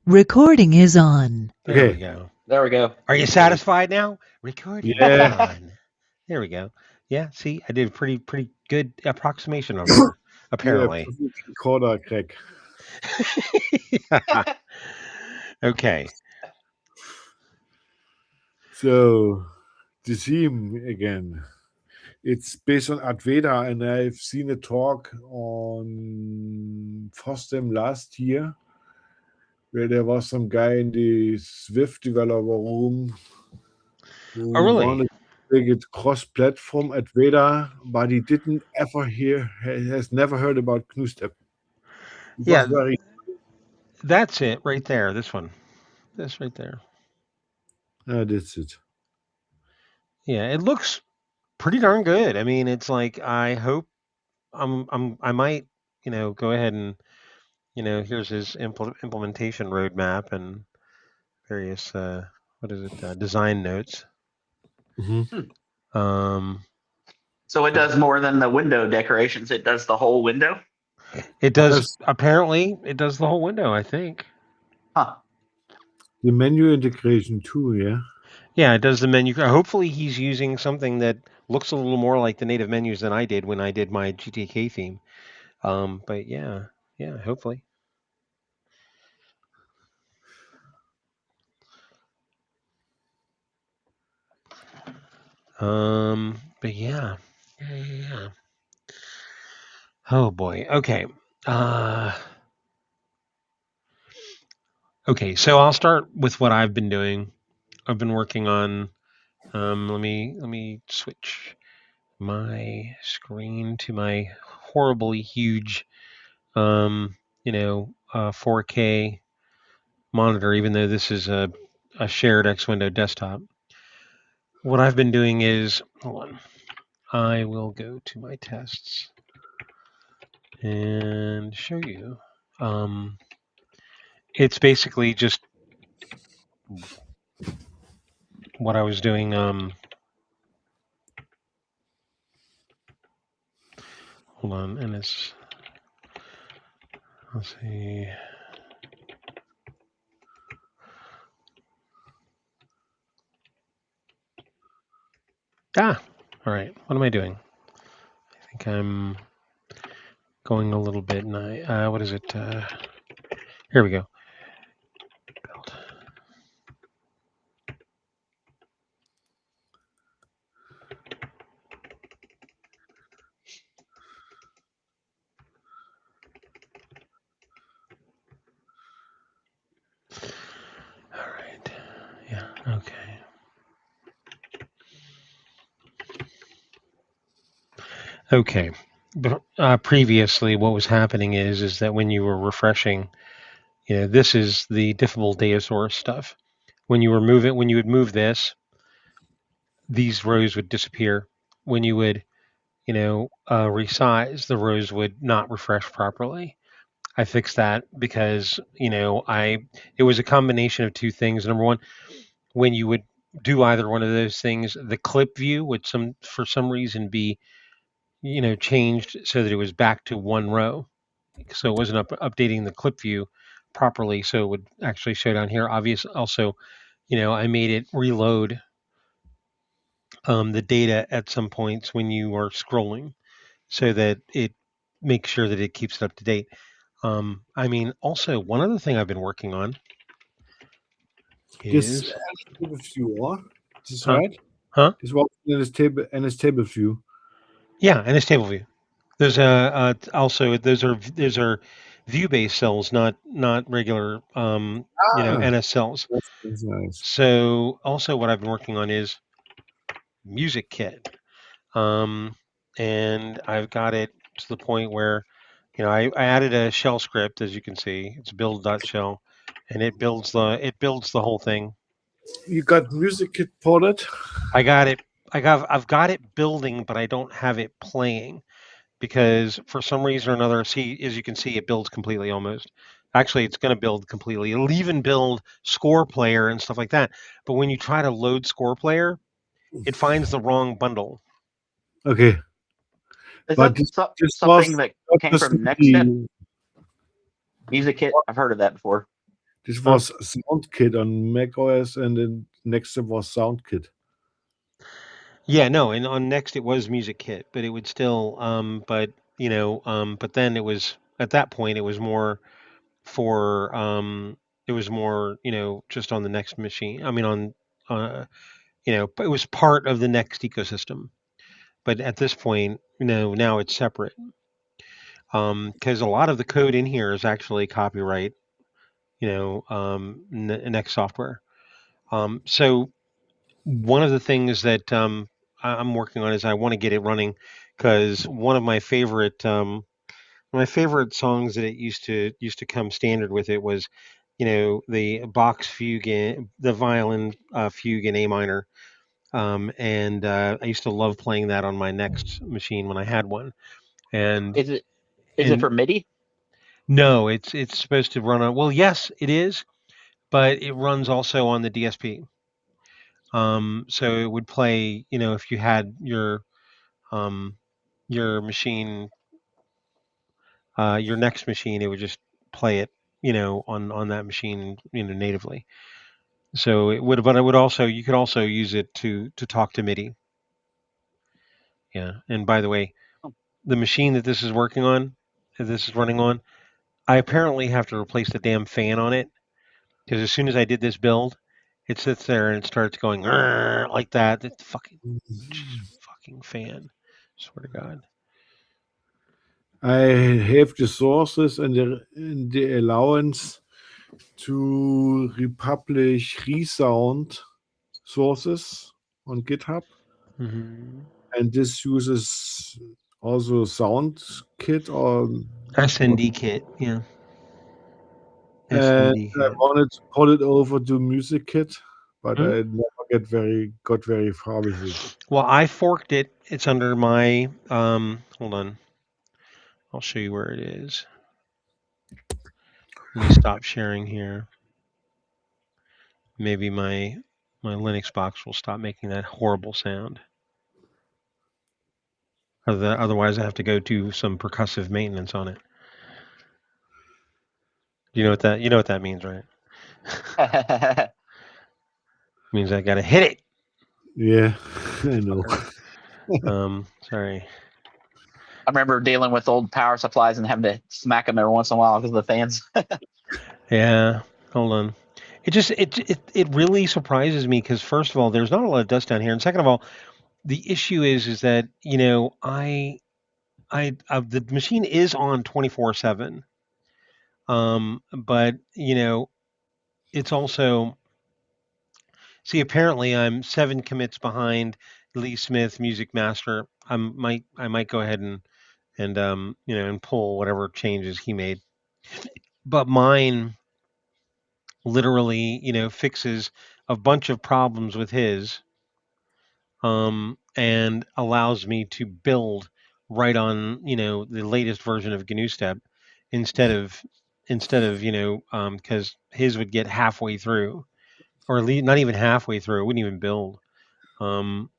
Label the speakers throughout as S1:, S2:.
S1: Recording is on.
S2: There we
S3: Okay.
S2: go.
S4: There we go.
S2: Are you satisfied now? Recording
S3: Yeah.
S2: on. There we go. Yeah, see, I did a pretty good approximation of her,
S3: You're a
S2: apparently.
S3: perfect recorder, Greg.
S2: Okay.
S3: So, the theme again. It's based on Advaita, and I've seen a talk on FOSDEM last year where there was some guy in the Swift developer room who
S2: Oh, really?
S3: wanted to make it cross-platform Advaita, but he didn't ever has never heard about GNUstep. It
S2: Yeah,
S3: was very
S2: that's it right there. This one. This right there.
S3: that's it.
S2: Yeah, it looks pretty darn good. I mean, it's like I hope I might, go ahead and, here's his implementation roadmap and various what is it? Design notes.
S3: Mm-hmm.
S4: So it does more than the window decorations. It does the whole window.
S2: It does.
S3: Yes.
S2: Apparently, it does the whole window. I think.
S4: Huh.
S3: The menu integration too, yeah.
S2: Yeah, it does the menu. Hopefully, he's using something that looks a little more like the native menus than I did when I did my GTK theme. But yeah, hopefully. But yeah. Oh boy. Okay. Okay. So I'll start with what I've been doing. I've been working on. Let me switch my screen to my horribly huge 4K monitor, even though this is a shared X window desktop. What I've been doing is, hold on, I will go to my tests and show you. It's basically just what I was doing. Hold on, and it's, let's see. All right. What am I doing? I think I'm going a little bit. And what is it? Here we go. Build. All right. Yeah. Okay. Okay. But previously, what was happening is that when you were refreshing, this is the diffable data source stuff. When you would move this, these rows would disappear. When you would, resize, the rows would not refresh properly. I fixed that because, it was a combination of two things. Number one, when you would do either one of those things, the clip view would for some reason be, changed so that it was back to one row. So it wasn't updating the clip view properly. So it would actually show down here. Obviously, also, I made it reload the data at some points when you are scrolling so that it makes sure that it keeps it up to date. I mean, also, one other thing I've been working on is...
S3: This table view, or? Is this
S2: Huh?
S3: right?
S2: Huh?
S3: This was in his table view.
S2: Yeah, and it's table view. There's also those are view-based cells, not regular NS cells.
S3: That's nice.
S2: So also what I've been working on is music kit, and I've got it to the point where I added a shell script, as you can see. It's build.shell, and it builds the whole thing.
S3: You got music kit ported?
S2: I've got it building, but I don't have it playing because for some reason or another, as you can see, it builds completely almost. Actually, it's going to build completely. It'll even build score player and stuff like that. But when you try to load score player, it finds the wrong bundle.
S3: Okay.
S4: Is
S3: But
S4: that
S3: this
S4: something
S3: was
S4: that
S3: not
S4: came
S3: just
S4: from GNUstep
S3: the
S4: Music Kit? I've heard of that before.
S3: This was SoundKit on Mac OS, and then next step was SoundKit.
S2: Yeah, no, and on Next it was Music Kit, but it would still, but but then it was at that point it was more for, it was more, just on the Next machine. I mean, but it was part of the Next ecosystem. But at this point, now it's separate, because a lot of the code in here is actually copyright, Next software. So one of the things that I'm working on is I want to get it running, because one of my favorite songs that it used to come standard with it was, the Bach's fugue, the violin fugue in A minor, and I used to love playing that on my Next machine when I had one. And
S4: Is it for MIDI?
S2: no, it's supposed to run on. Well, yes, it is, but it runs also on the DSP. So it would play, if you had your machine, your Next machine, it would just play it, on that machine, natively. So it would, but it would also, you could also use it to talk to MIDI. Yeah. And by the way,
S4: Oh.
S2: the machine that this is running on, I apparently have to replace the damn fan on it, because as soon as I did this build, it sits there and it starts going like that. It's fucking fan. Swear to God.
S3: I have the sources and the allowance to republish resound sources on GitHub,
S2: Mm-hmm.
S3: and this uses also SoundKit or
S2: SND kit, yeah.
S3: and
S2: SND
S3: I
S2: kit.
S3: wanted to put it over to Music Kit, but
S2: Hmm?
S3: I never got very far with it.
S2: Well, I forked it. It's under my hold on. I'll show you where it is. Let me stop sharing here. Maybe my Linux box will stop making that horrible sound. Otherwise, I have to go do some percussive maintenance on it. You know what that means, right? Means I gotta hit it.
S3: Yeah, I know.
S2: Sorry.
S4: I remember dealing with old power supplies and having to smack them every once in a while because of the fans.
S2: Yeah. Hold on. It really surprises me, because first of all, there's not a lot of dust down here, and second of all, the issue is that the machine is on 24/7, but it's also, see, apparently I'm 7 commits behind Lee Smith, Music Master. I might go ahead and pull whatever changes he made, but mine literally fixes a bunch of problems with his, and allows me to build right on the latest version of GNUstep, instead of because his would get halfway through, or at least not even halfway through. It wouldn't even build. And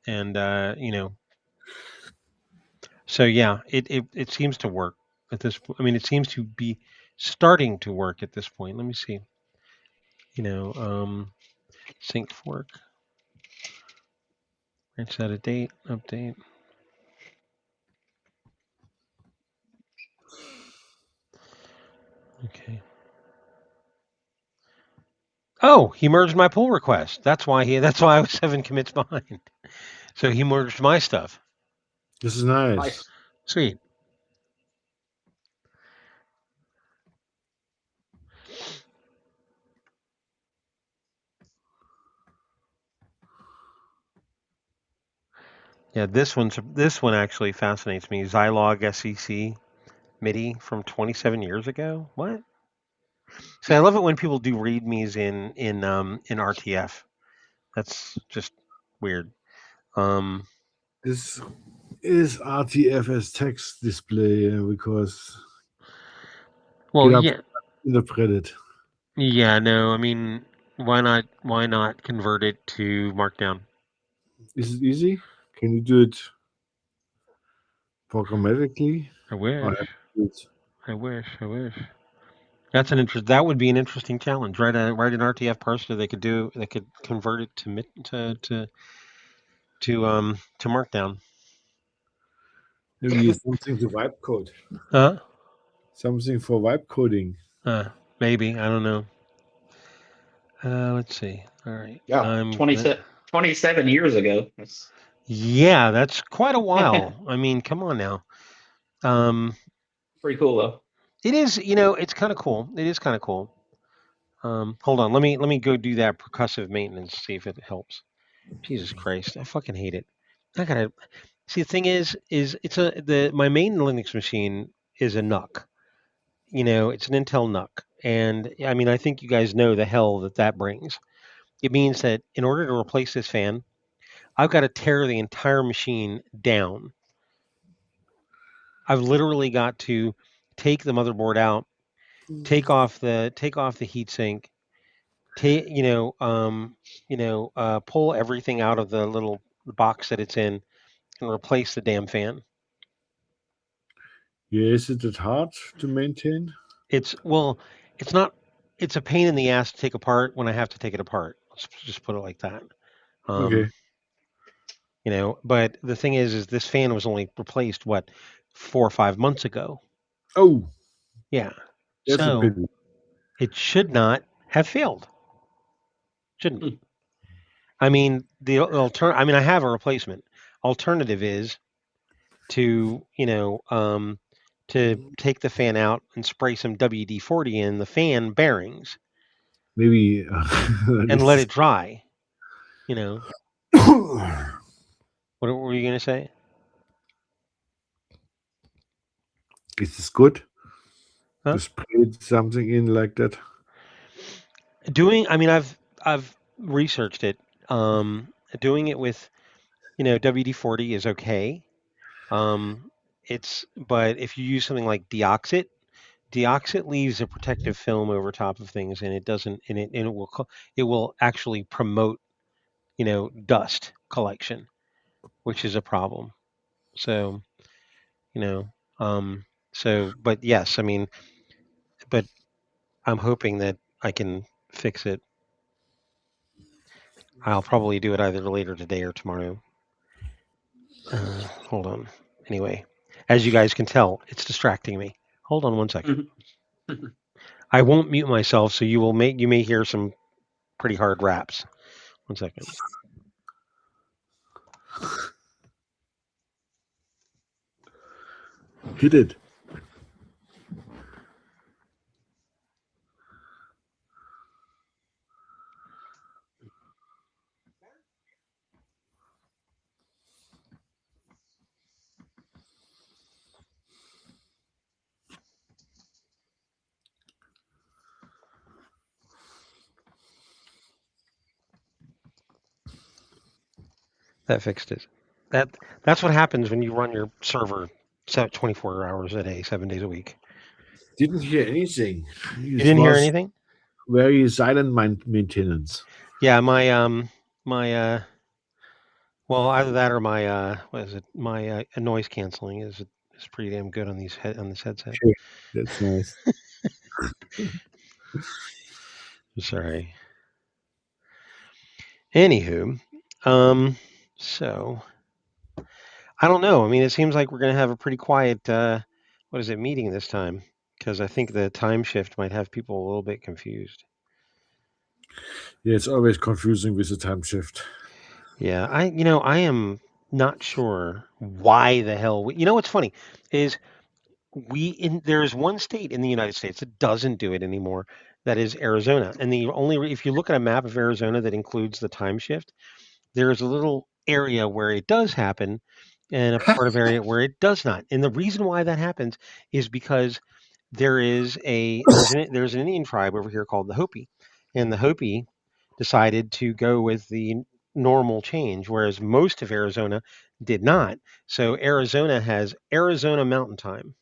S2: so yeah, it seems to work at this point. I mean, it seems to be starting to work at this point. Let me see. Sync fork. It's out of date. Update. Okay. Oh, he merged my pull request. That's why I was 7 commits behind. So he merged my stuff.
S3: This is nice.
S4: Nice.
S2: Sweet. Yeah, this one actually fascinates me. Zilog SEC MIDI from 27 years ago. What? See, I love it when people do readmes in RTF. That's just weird.
S3: This is RTFS text display because
S2: Well,
S3: GitHub
S2: yeah,
S3: interpret it.
S2: yeah. No, I mean, why not? Why not convert it to Markdown?
S3: Is it easy? Can you do it programmatically?
S2: I wish.
S3: Or have to do it-
S2: I wish. I wish. That's that would be an interesting challenge. Write an RTF parser they could convert it to Markdown.
S3: Maybe something to vibe code.
S2: Huh?
S3: Something for vibe coding.
S2: Maybe, I don't know. Let's see. All right.
S4: Yeah, 27 years ago.
S2: Yeah, that's quite a while. I mean, come on now.
S4: Pretty cool though.
S2: It is. It's kind of cool. It is kind of cool. Hold on. Let me go do that percussive maintenance. See if it helps. Jesus Christ, I fucking hate it. I gotta see. The thing is my main Linux machine is a NUC. It's an Intel NUC, and I mean, I think you guys know the hell that brings. It means that in order to replace this fan, I've got to tear the entire machine down. I've literally got to take the motherboard out, take off the heatsink, pull everything out of the little box that it's in, and replace the damn fan.
S3: Yeah, is it that hard to maintain?
S2: It's not. It's a pain in the ass to take apart when I have to take it apart. Let's just put it like that.
S3: Okay.
S2: But the thing is this fan was only replaced 4 or 5 months ago.
S3: Oh,
S2: Yeah.
S3: that's a
S2: So
S3: pity.
S2: it should not have failed. Shouldn't. I mean, I mean, I have a replacement. Alternative is to to take the fan out and spray some WD-40 in the fan bearings
S3: Maybe
S2: and let it dry. What were you gonna say?
S3: Is this good?
S2: Huh?
S3: To spray something in like that?
S2: I mean, I've researched it. Doing it with WD-40 is okay. But if you use something like deoxit leaves a protective film over top of things, and it doesn't, and it will actually promote dust collection, which is a problem. So but yes, I mean, but I'm hoping that I can fix it. I'll probably do it either later today or tomorrow. Hold on. Anyway, as you guys can tell, it's distracting me. Hold on 1 second. I won't mute myself, so you may hear some pretty hard raps. 1 second.
S3: Hit it.
S2: That fixed it. That's what happens when you run your server 24 hours a day, 7 days a week.
S3: Didn't hear anything.
S2: You didn't hear anything?
S3: Very silent maintenance.
S2: Yeah, my well, either that or my what is it? My noise canceling is pretty damn good on on this headset.
S3: Okay, that's nice.
S2: Sorry. Anywho, so I don't know. I mean, it seems like we're going to have a pretty quiet meeting this time, because I think the time shift might have people a little bit confused.
S3: Yeah, it's always confusing with the time shift.
S2: Yeah, I am not sure why the hell what's funny is there's one state in the United States that doesn't do it anymore. That is Arizona. And if you look at a map of Arizona that includes the time shift, there's a little area where it does happen and a part of area where it does not. And the reason why that happens is because there's an Indian tribe over here called the Hopi, and the Hopi decided to go with the normal change, whereas most of Arizona did not. So Arizona has Arizona Mountain Time,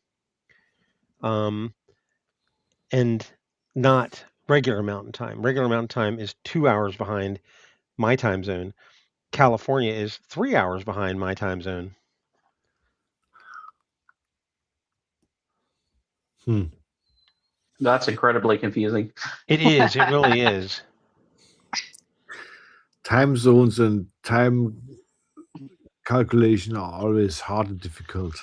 S2: and not regular Mountain Time. Regular Mountain Time is 2 hours behind my time zone. California is 3 hours behind my time zone.
S4: That's incredibly confusing.
S2: It is. It really is.
S3: Time zones and time calculation are always hard and difficult.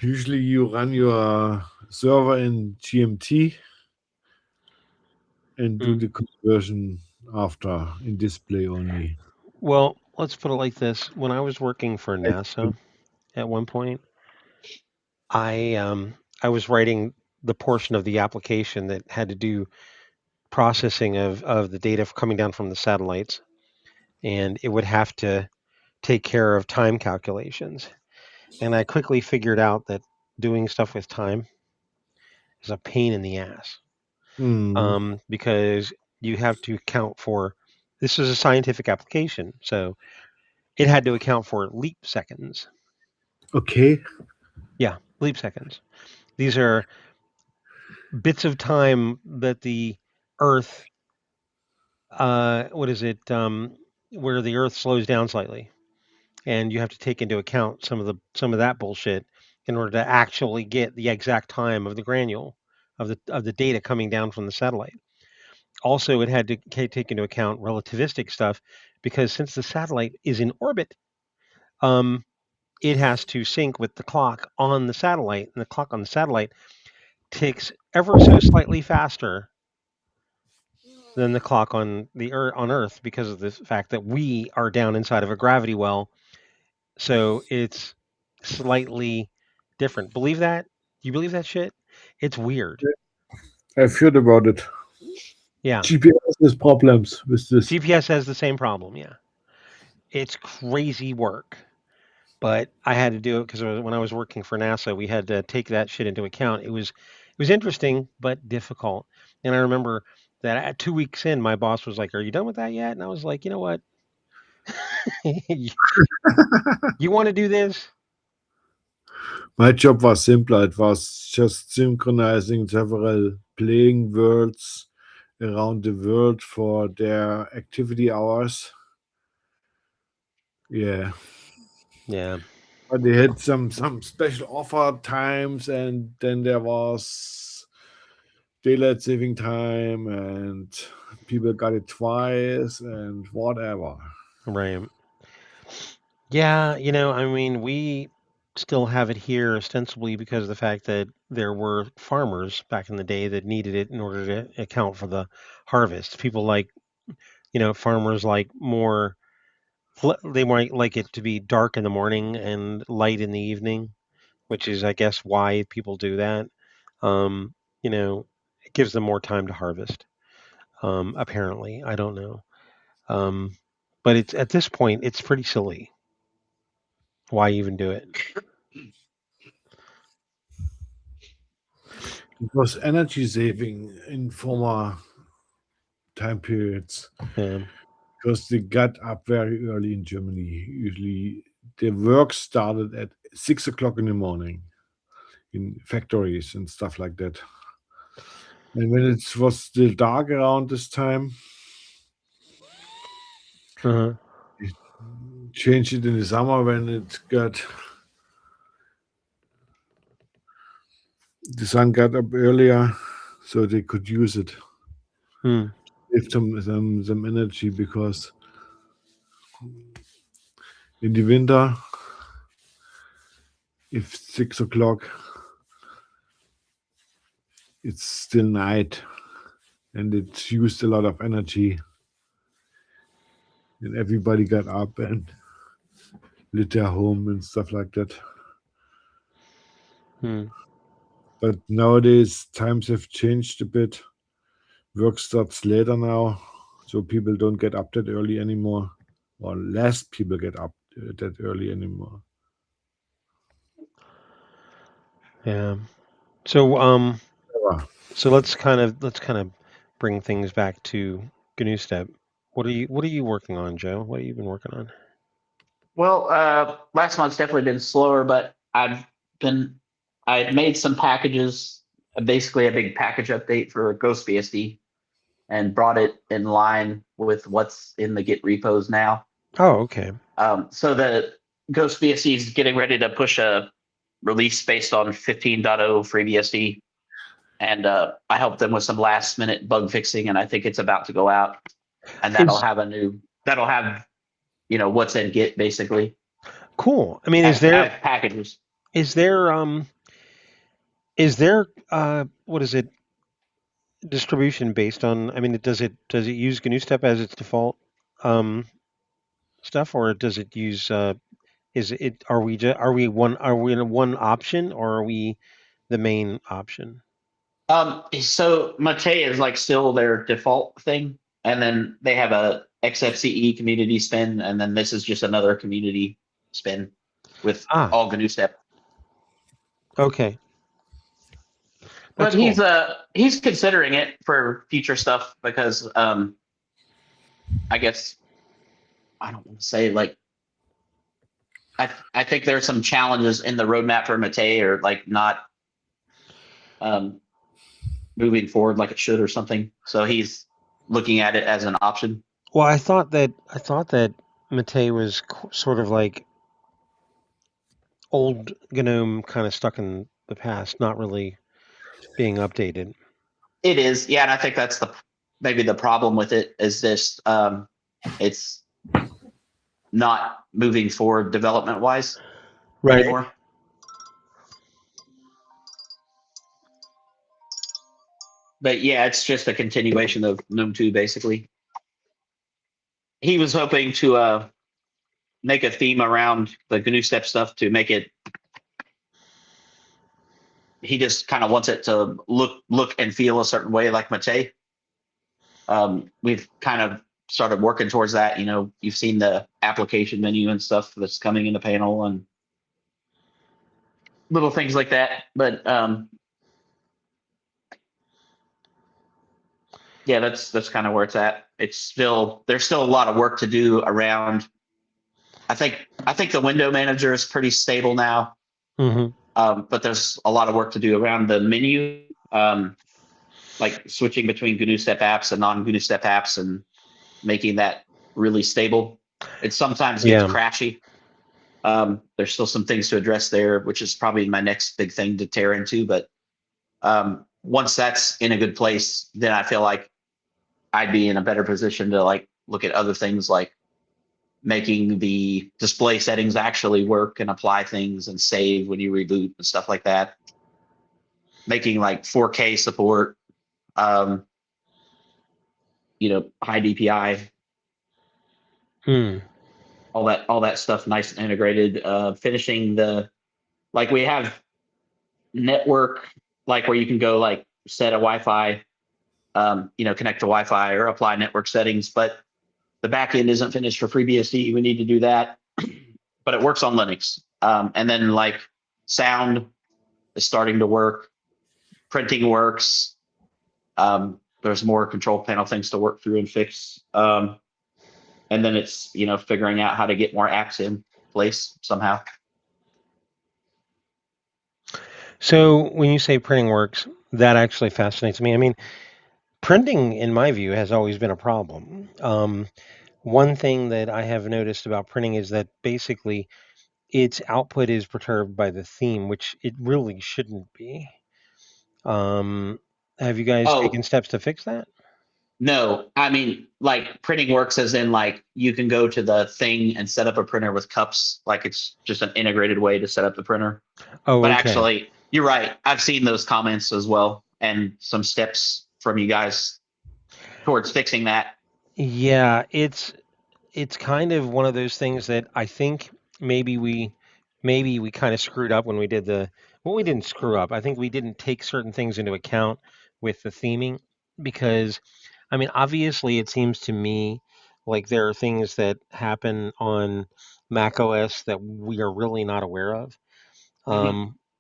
S3: Usually you run your server in GMT and do the conversion after in display only.
S2: Well, let's put it like this. When I was working for NASA at one point, I was writing the portion of the application that had to do processing of the data coming down from the satellites, and it would have to take care of time calculations. And I quickly figured out that doing stuff with time is a pain in the ass, because you have to account for, this is a scientific application, so it had to account for leap seconds.
S3: Okay.
S2: Yeah, leap seconds. These are bits of time that the Earth, what is it, where the Earth slows down slightly, and you have to take into account some of that bullshit in order to actually get the exact time of the granule of the data coming down from the satellite. Also, it had to take into account relativistic stuff, because since the satellite is in orbit, it has to sync with the clock on the satellite, and the clock on the satellite ticks ever so slightly faster than the clock on on Earth, because of the fact that we are down inside of a gravity well. So it's slightly different. Believe that? You believe that shit? It's weird.
S3: I've heard about it.
S2: Yeah.
S3: GPS has problems with this.
S2: GPS has the same problem. Yeah. It's crazy work. But I had to do it because when I was working for NASA, we had to take that shit into account. It was interesting but difficult. And I remember that at 2 weeks in, my boss was like, "Are you done with that yet?" And I was like, "You know what? You want to do this?"
S3: My job was simpler. It was just synchronizing several playing worlds around the world for their activity hours. Yeah.
S2: Yeah.
S3: But they had some special offer times, and then there was daylight saving time, and people got it twice, and whatever.
S2: Right. Yeah, I mean, we still have it here ostensibly because of the fact that there were farmers back in the day that needed it in order to account for the harvest. People like, farmers like more, they might like it to be dark in the morning and light in the evening, which is, I guess, why people do that. Um, it gives them more time to harvest. Apparently, I don't know. But it's at this point, it's pretty silly. Why even do it?
S3: It was energy saving in former time periods
S2: Yeah.
S3: because they got up very early in Germany. Usually, the work started at 6 o'clock in the morning in factories and stuff like that. And when it was still dark around this time,
S2: Uh-huh.
S3: changed it in the summer when it got the sun got up earlier, so they could use it,
S2: Hmm.
S3: give some energy, because in the winter, if 6 o'clock, it's still night, and it used a lot of energy, and everybody got up and lit their home and stuff like that.
S2: Hmm.
S3: But nowadays times have changed a bit. Work starts later now, so people don't get up that early anymore, or less people get up that early anymore.
S2: Yeah. So
S3: Yeah.
S2: so let's kind of bring things back to GNUstep. What are you working on, Joe? What have you been working on?
S4: Well, last month's definitely been slower, but I made some packages, basically a big package update for GhostBSD, and brought it in line with what's in the Git repos now.
S2: Oh, okay.
S4: So the GhostBSD is getting ready to push a release based on 15.0 FreeBSD, and I helped them with some last minute bug fixing, and I think it's about to go out, and that'll have what's in Git basically.
S2: Cool. I mean,
S4: Have packages.
S2: is there what is it, distribution based on? I mean, does it use GNUstep as its default um, stuff, or does it use? Is it are we in one option, or are we the main option?
S4: So Mate is like still their default thing, and then they have a XFCE community spin, and then this is just another community spin with
S2: Ah,
S4: all GNUstep.
S2: okay,
S4: But
S2: that's cool.
S4: he's considering it for future stuff because I guess I don't want to say like I think there's some challenges in the roadmap for Mate or like not moving forward like it should or something. So he's looking at it as an option.
S2: Well, I thought that Mate was sort of like old GNOME, kind of stuck in the past, not really being updated.
S4: It is, yeah, and I think that's maybe the problem with it is this it's not moving forward development wise anymore. But yeah, it's just a continuation of GNOME 2 basically. He was hoping to make a theme around the GNUstep stuff to make it. He just kind of wants it to look and feel a certain way like Mate. We've kind of started working towards that. You've seen the application menu and stuff that's coming in the panel and little things like that. But yeah, that's kind of where it's at. There's still a lot of work to do around. I think the window manager is pretty stable now, but there's a lot of work to do around the menu, like switching between GNUstep apps and non-GNUstep apps and making that really stable. It sometimes gets crashy. There's still some things to address there, which is probably my next big thing to tear into. But once that's in a good place, then I feel like I'd be in a better position to like look at other things like making the display settings actually work and apply things and save when you reboot and stuff like that. Making like 4K support, high DPI, all that stuff nice and integrated. Finishing like we have network, like where you can go like set a Wi-Fi, connect to Wi-Fi or apply network settings, but the backend isn't finished for FreeBSD. We need to do that, but it works on Linux. And then like sound is starting to work, printing works. There's more control panel things to work through and fix. And then it's, figuring out how to get more apps in place somehow.
S2: So when you say printing works, that actually fascinates me. I mean, printing, in my view, has always been a problem. One thing that I have noticed about printing is that basically its output is perturbed by the theme, which it really shouldn't be. Have you guys taken steps to fix that?
S4: No, I mean, like printing works as in like you can go to the thing and set up a printer with cups. Like it's just an integrated way to set up the printer.
S2: Oh,
S4: but
S2: okay.
S4: Actually, you're right. I've seen those comments as well and some steps from you guys towards fixing that.
S2: Yeah, it's kind of one of those things that I think maybe we kind of screwed up when we did we didn't screw up. I think we didn't take certain things into account with the theming because I mean, obviously it seems to me like there are things that happen on Mac OS that we are really not aware of.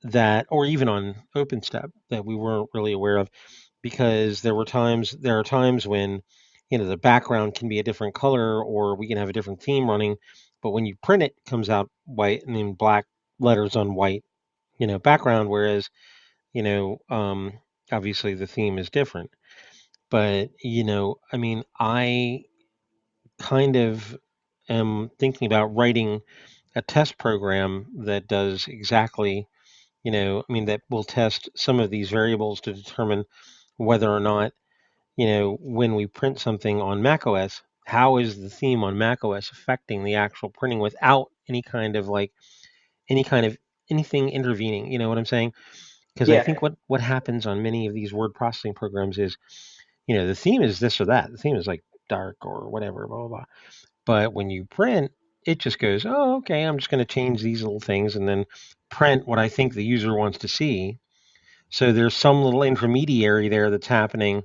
S2: That or even on OpenStep that we weren't really aware of because there are times when the background can be a different color or we can have a different theme running, but when you print it comes out white and in black letters on white background, whereas obviously the theme is different. But I mean, I kind of am thinking about writing a test program that does exactly that will test some of these variables to determine whether or not, when we print something on macOS, how is the theme on macOS affecting the actual printing without any kind of anything intervening. You know what I'm saying? Because I
S4: Yeah.
S2: think what happens on many of these word processing programs is, the theme is this or that. The theme is like dark or whatever, blah blah blah. But when you print, it just goes, oh, okay, I'm just going to change these little things and then print what I think the user wants to see. So there's some little intermediary there that's happening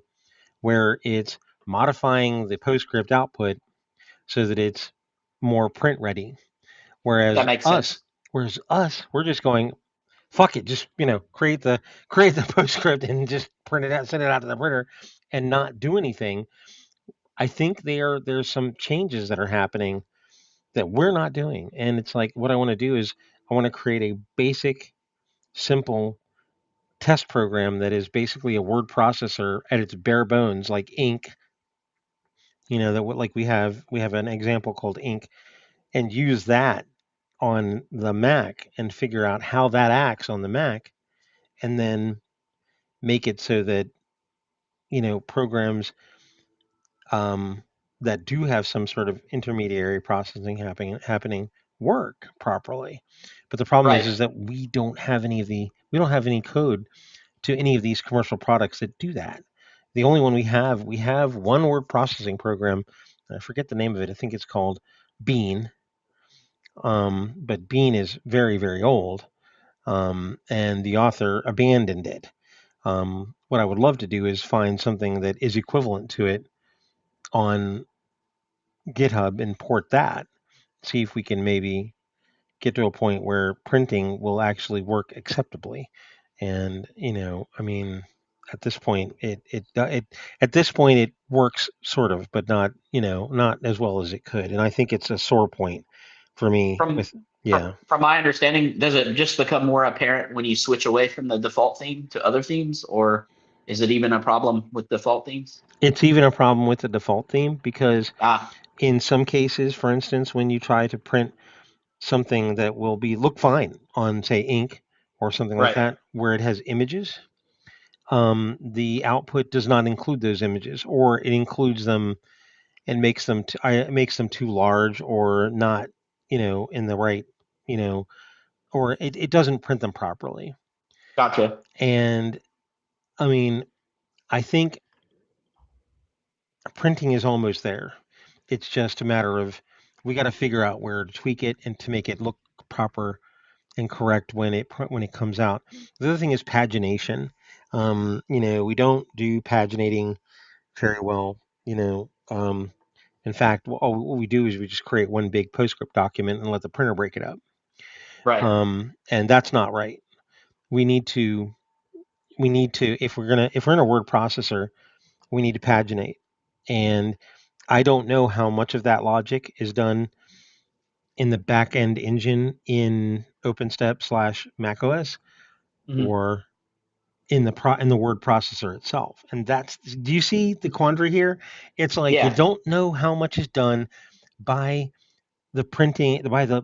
S2: where it's modifying the PostScript output so that it's more print ready.
S4: That
S2: Whereas
S4: makes
S2: us,
S4: sense.
S2: we're just going, fuck it, just create the PostScript and just print it out, send it out to the printer, and not do anything. I think there's some changes that are happening that we're not doing, and it's like what I want to do is I want to create a basic, simple test program that is basically a word processor at its bare bones, like Ink. That like we have an example called Ink, and use that on the Mac and figure out how that acts on the Mac, and then make it so that programs that do have some sort of intermediary processing happening work properly. But the problem is
S4: Right.
S2: that we don't have any code to any of these commercial products that do that. The only one we have one word processing program. I forget the name of it. I think it's called Bean. But Bean is very, very old, and the author abandoned it. What I would love to do is find something that is equivalent to it on GitHub and port that. See if we can maybe get to a point where printing will actually work acceptably. And at this point, it works sort of, but not as well as it could. And I think it's a sore point for me.
S4: From
S2: With yeah,
S4: from my understanding, does it just become more apparent when you switch away from the default theme to other themes, or is it even a problem with default themes?
S2: it's even a problem with the default theme because
S4: Ah,
S2: in some cases, for instance, when you try to print something that will look fine on, say, ink or something like
S4: right.
S2: that, where it has images, the output does not include those images, or it includes them and makes them too large or not, in the right, you know, or it doesn't print them properly.
S4: Gotcha.
S2: And I mean, I think printing is almost there. It's just a matter of we got to figure out where to tweak it and to make it look proper and correct when it comes out. The other thing is pagination. We don't do paginating very well. In fact, what we do is we just create one big PostScript document and let the printer break it up.
S4: Right.
S2: And that's not right. We need to if we're in a word processor, we need to paginate. And I don't know how much of that logic is done in the back end engine in OpenStep / macOS
S4: Mhm.
S2: or in the word processor itself. And do you see the quandary here? It's like you
S4: Yeah.
S2: don't know how much is done by the printing by the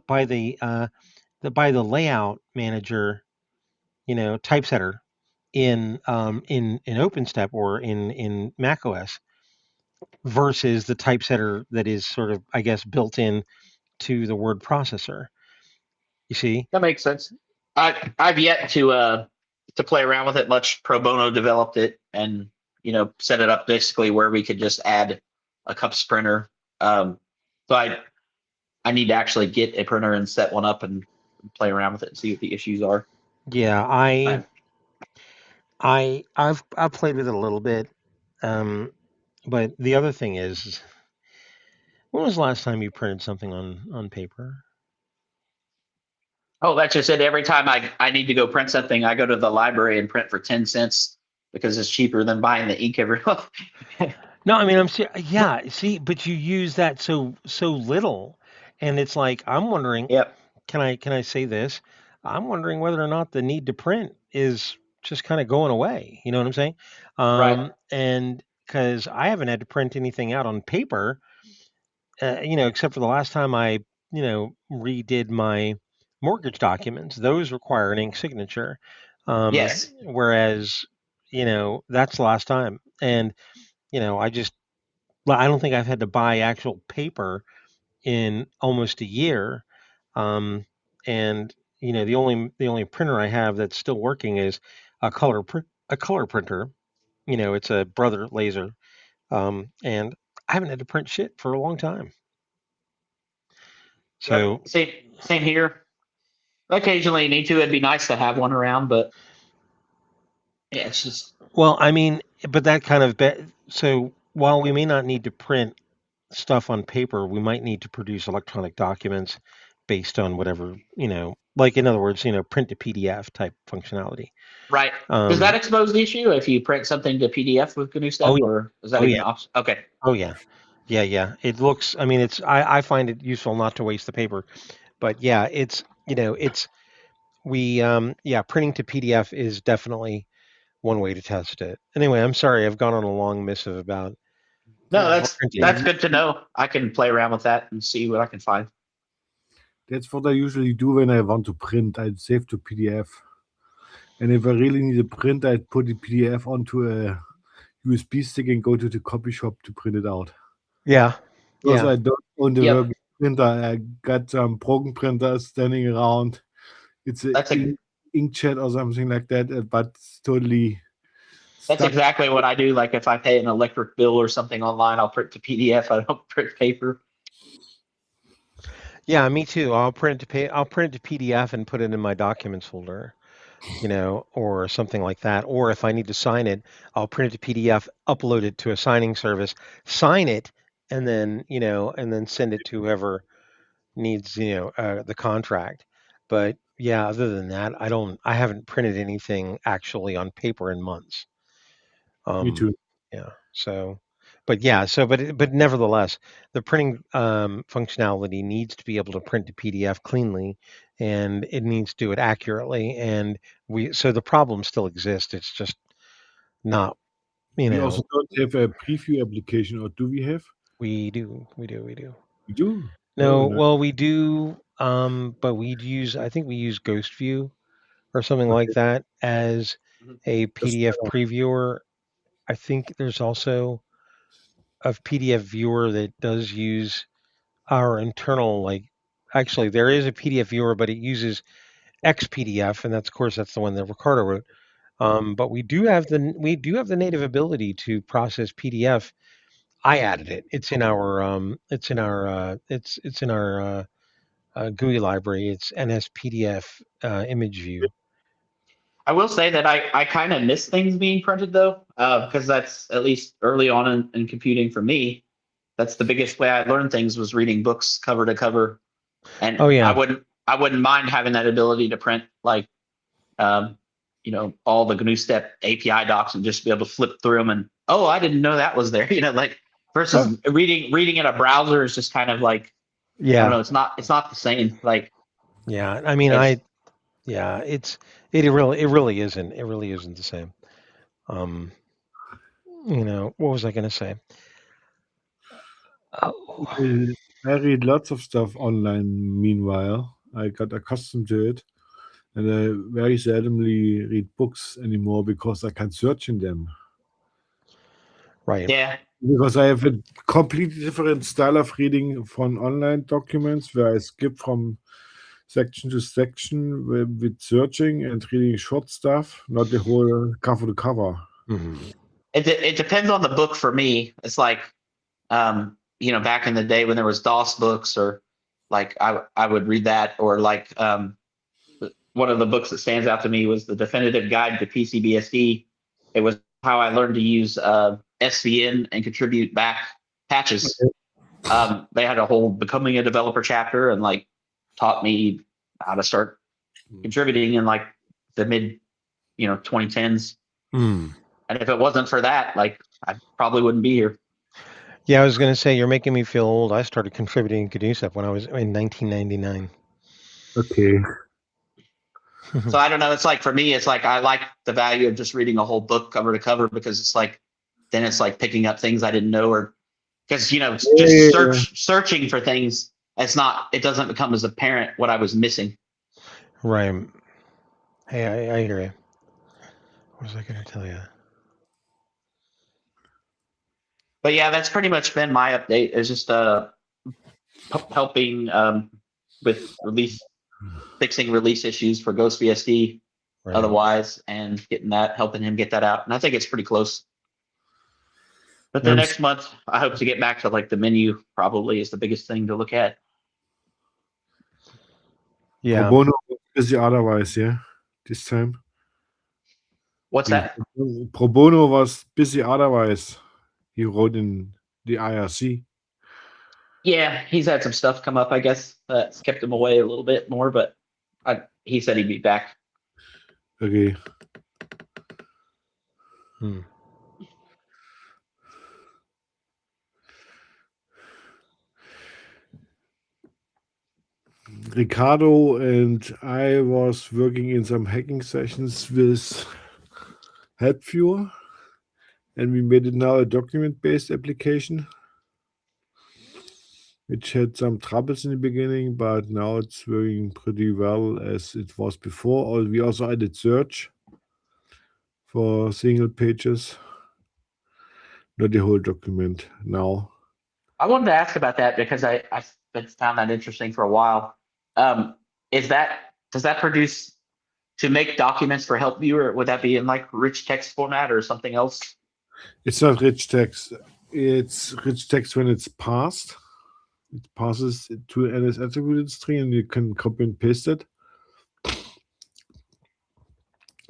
S2: layout manager, typesetter in OpenStep or in macOS versus the typesetter that is sort of, I guess, built in to the word processor. You see?
S4: That makes sense. I've yet to play around with it much. Pro bono developed it and set it up basically where we could just add a cups printer. So I need to actually get a printer and set one up and play around with it and see what the issues are.
S2: Yeah,
S4: I,
S2: I've played with it a little bit. But the other thing is, when was the last time you printed something on paper?
S4: oh, that's just it. Every time I need to go print something, I go to the library and print for 10 cents because it's cheaper than buying the ink every month.
S2: No, I mean yeah. See, but you use that so little, and it's like I'm wondering.
S4: Yep.
S2: Can I say this? I'm wondering whether or not the need to print is just kind of going away. You know what I'm saying?
S4: Right.
S2: And because I haven't had to print anything out on paper, except for the last time I redid my mortgage documents. Those require an ink signature.
S4: Yes.
S2: Whereas, that's the last time. And, I don't think I've had to buy actual paper in almost a year. And, the only printer I have that's still working is a color printer. It's a Brother laser. And I haven't had to print shit for a long time.
S4: Yep.
S2: So,
S4: Same here. Occasionally you need to. It'd be nice to have one around, but yeah, it's just
S2: well, I mean, but that kind of so while we may not need to print stuff on paper, we might need to produce electronic documents based on whatever, like in other words, print to PDF type functionality.
S4: right. Does that expose the issue if you print something to PDF with GNUstep,
S2: Oh yeah,
S4: or is that
S2: oh
S4: even
S2: yeah,
S4: option? Okay.
S2: oh yeah, yeah. It looks. I mean, I find it useful not to waste the paper, but yeah, printing to PDF is definitely one way to test it. Anyway, I'm sorry, I've gone on a long missive about
S4: No,
S2: printing.
S4: that's good to know. I can play around with that and see what I can find.
S3: That's what I usually do when I want to print. I save to PDF. And if I really need a print, I put the PDF onto a USB stick and go to the copy shop to print it out.
S2: Yeah,
S3: Because
S2: yeah.
S3: I don't own the
S4: Yep.
S3: working printer. I got some broken printers standing around. It's
S4: That's
S3: an inkjet or something like that, but it's totally
S4: That's
S3: stuck.
S4: exactly what I do. Like if I pay an electric bill or something online, I'll print to PDF. I don't print paper.
S2: Yeah, me too. I'll print it to PDF and put it in my documents folder, or something like that. Or if I need to sign it, I'll print it to PDF, upload it to a signing service, sign it, and then send it to whoever needs, the contract. But yeah, other than that, I haven't printed anything actually on paper in months.
S3: Me
S2: Um,
S3: too.
S2: yeah. But nevertheless, the printing functionality needs to be able to print to PDF cleanly, and it needs to do it accurately. And so the problem still exists. It's just not,
S3: We also don't have a preview application, or do we have?
S2: we do, we do, we do.
S3: We do. Oh,
S2: No,
S3: no.
S2: well, we do, but I think we use Ghost View or something like
S3: Okay.
S2: that as
S4: Mhm.
S2: a
S3: That's
S2: PDF previewer. I think there's also a PDF viewer that does use our internal, actually there is a PDF viewer, but it uses XPDF, and that's, of course, that's the one that Ricardo wrote. But we do have the native ability to process PDF. I added it. It's in our GUI library. It's NSPDF image view.
S4: I will say that I kind of miss things being printed though, because that's at least early on in computing for me. That's the biggest way I learned things was reading books cover to cover, and
S2: Oh
S4: I
S2: yeah,
S4: wouldn't mind having that ability to print like all the GNUstep API docs and just be able to flip through them and I didn't know that was there. Like versus reading in a browser is just kind of like I don't
S2: yeah,
S4: know. It's not the same. Like
S2: yeah. I mean,
S4: it's
S2: it really isn't the same. Um, what was I going to say? Oh,
S3: I read lots of stuff online meanwhile. I got accustomed to it. And I very seldomly read books anymore because I can search in them.
S2: right.
S4: yeah.
S3: Because I have a completely different style of reading from online documents where I skip from section to section with searching and reading short stuff, not the whole cover to cover.
S2: Hmm.
S4: It depends on the book for me. It's like back in the day when there was DOS books or like I would read that or like one of the books that stands out to me was the Definitive Guide to PCBSD. It was how I learned to use SVN and contribute back patches. They had a whole becoming a developer chapter and like taught me how to start contributing in like the mid 2010s.
S2: Mm.
S4: And if it wasn't for that, like I probably wouldn't be here.
S2: Yeah, I was going to say you're making me feel old. I started contributing to GNUstep when I was in 1999.
S3: Okay.
S4: So I don't know. It's like for me, it's like I like the value of just reading a whole book cover to cover because it's like then it's like picking up things I didn't know or because just
S3: Yeah.
S4: searching for things. It doesn't become as apparent what I was missing.
S2: Right. Hey, I hear you. What was I going to tell you?
S4: But yeah, that's pretty much been my update. Is just helping with fixing release issues for GhostBSD
S2: Right.
S4: otherwise, and helping him get that out. And I think it's pretty close. But the
S3: I'm
S4: next month, I hope to get back to like the menu. Probably is the biggest thing to look at.
S3: Pro
S2: Yeah.
S3: bono was busy otherwise, yeah, this time.
S4: What's that?
S3: Pro bono was busy otherwise. He wrote in the IRC.
S4: Yeah, he's had some stuff come up. I guess that's kept him away a little bit more, but he said he'd be back.
S3: Okay.
S2: Hmm.
S3: Ricardo and I was working in some hacking sessions with HelpViewer, and we made it now a document-based application, which had some troubles in the beginning, but now it's working pretty well as it was before. Or we also added search for single pages, not the whole document now.
S4: I wanted to ask about that because I've found that interesting for a while. Does that produce to make documents for Help Viewer? Would that be in like rich text format or something else?
S3: It's not rich text. It's rich text when it's passed. It passes to NS attributed string, and you can copy and paste it.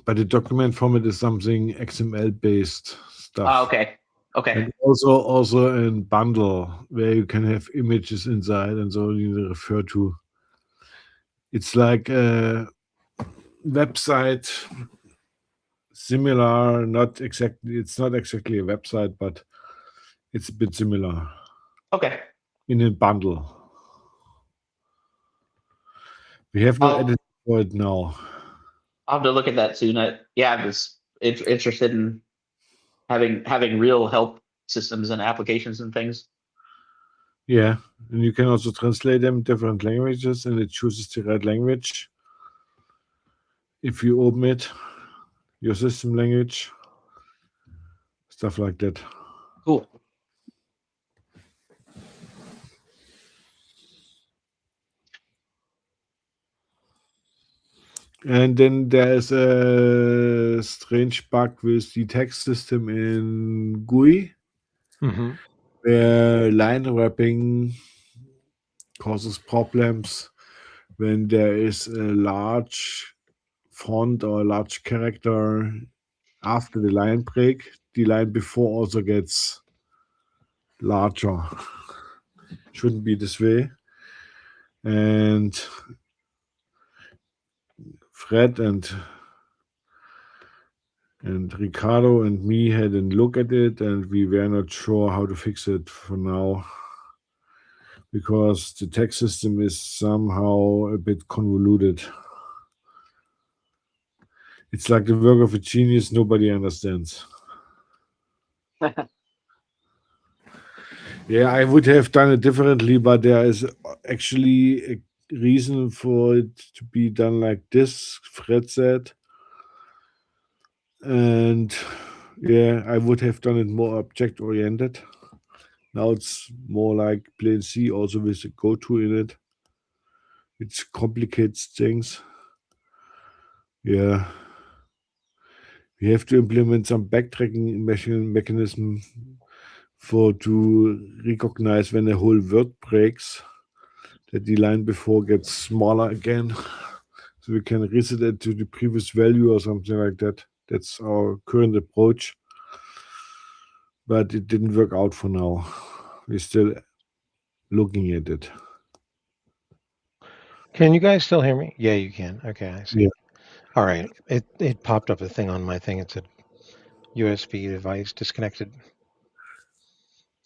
S3: But the document format is something XML based stuff.
S4: Oh, okay. Okay.
S3: And also in bundle where you can have images inside, and so you refer to. It's like a website similar, not exactly. It's not exactly a website, but it's a bit similar
S4: Okay.
S3: in a bundle. We have not
S4: I'll
S3: edited for it now.
S4: I'll have to look at that soon. I'm just interested in having real help systems and applications and things.
S3: Yeah, and you can also translate them in different languages, and it chooses the right language. If you open it, your system language, stuff like that.
S4: Cool.
S3: And then there's a strange bug with the text system in GUI,
S2: Mm-hmm.
S3: where line wrapping causes problems when there is a large font or a large character after the line break. The line before also gets larger. Shouldn't be this way. And Fred and Ricardo and me had a look at it, and we were not sure how to fix it for now, because the text system is somehow a bit convoluted. It's like the work of a genius nobody understands. Yeah, I would have done it differently, but there is actually a reason for it to be done like this, Fred said. And yeah, I would have done it more object oriented. Now it's more like plain C, also with a go-to in it. It complicates things. Yeah. We have to implement some backtracking mechanism to recognize when a whole word breaks, that the line before gets smaller again. So we can reset it to the previous value or something like that. That's our current approach. But it didn't work out for now. We're still looking at it.
S2: Can you guys still hear me? Yeah, you can. Okay, I see.
S3: Yeah.
S2: All right. It popped up a thing on my thing. It said USB device disconnected.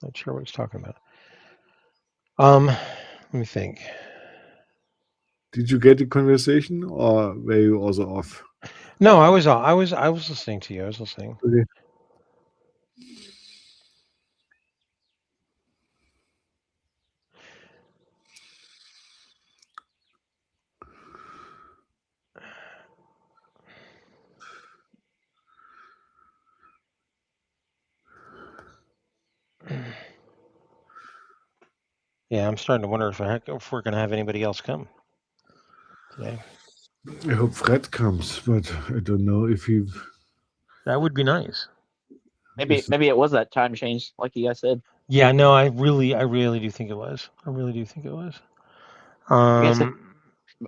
S2: Not sure what it's talking about. Let me think.
S3: Did you get the conversation, or were you also off?
S2: No, I was listening to you. I was listening.
S3: Okay.
S2: Yeah, I'm starting to wonder if we're going to have anybody else come today.
S3: I hope Fred comes, but I don't know if he.
S2: That would be nice.
S4: Maybe it was that time change, like you guys said.
S2: Yeah, no, I really do think it was. I really do think it was.
S4: I guess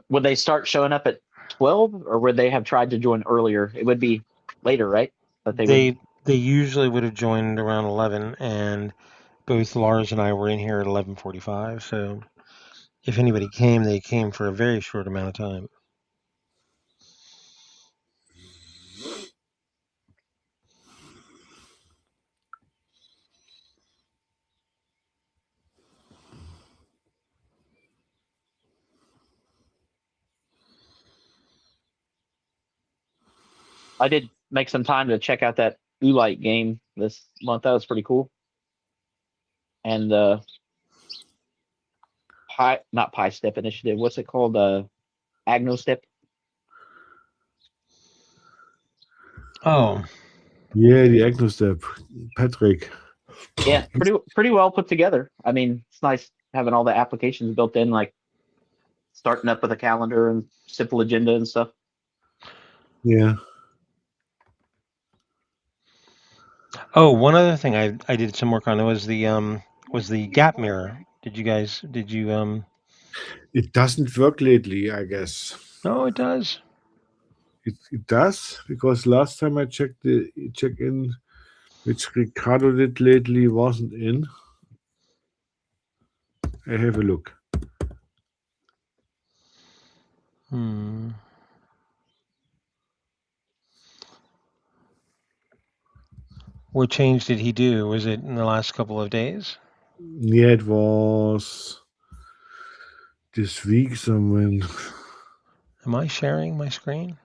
S4: would they start showing up at 12, or would they have tried to join earlier? It would be later, right? That they would.
S2: They usually would have joined around 11, and both Lars and I were in here at 11:45. So if anybody came, they came for a very short amount of time.
S4: I did make some time to check out that Ulite game this month. That was pretty cool. And not Pi Step Initiative. What's it called? GNUstep.
S2: Oh,
S3: Yeah, the GNUstep, Patrick.
S4: Yeah, pretty well put together. I mean, it's nice having all the applications built in, like starting up with a calendar and simple agenda and stuff.
S3: Yeah.
S2: oh, one other thing I did some work on was the gap mirror. Did you
S3: It doesn't work lately, I guess.
S2: No, it does.
S3: It does, because last time I checked the check-in, which Ricardo did lately, wasn't in. I have a look.
S2: What change did he do? Was it in the last couple of days?
S3: Yeah, it was this week somewhere.
S2: Am I sharing my screen?